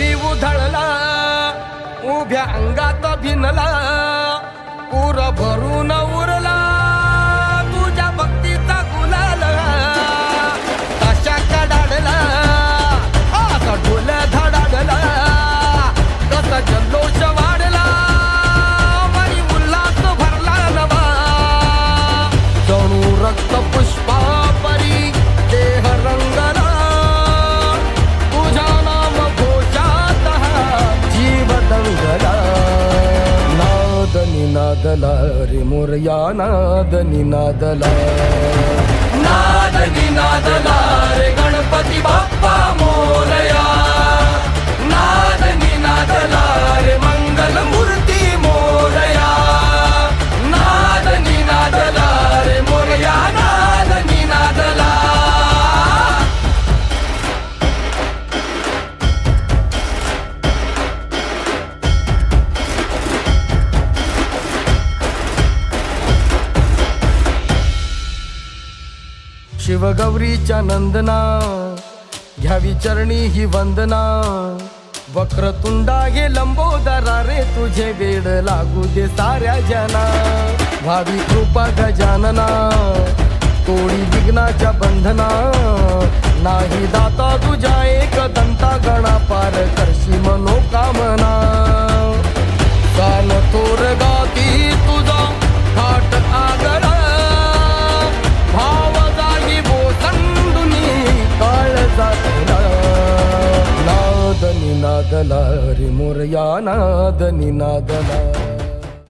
तेवी उधळला उभ्या अंगात भिनला पूर भरून उरला तुझ्या भक्तीचा गुलाल कशा कडाडला असा ढोल धडाडला कसा जल्लोष वाढला मनी उल्हास भरला नवा जणू रक्त पुष्पा परी देह रंगला तुझ्या नाम घोषात जीव दंगला नाद निनादला रे मोरया नाद निनादला नाद निनादला रे गणपती बाप्पा मोरया नाद निनादला रे मंगल मूर्ती मोरया नाद निनादला रे मोरया नाद निनादला शिवगौरीच्या नंदना घ्यावी चरणी ही वंदना वक्रतुंडा हे लंबोदरा रे तुझे वेड लागू दे साऱ्या जना भावी कृपा गजानना तोडी विघ्नाच्या बंधना नाही दाता तुझ्या एक दंता गणा पार करशी मनोकामना कान थोर गाती तुझा थाट आदरा भाव जागी बोसंदुनी काळ जातला नाद निनादला रे मोरया नाद निनादला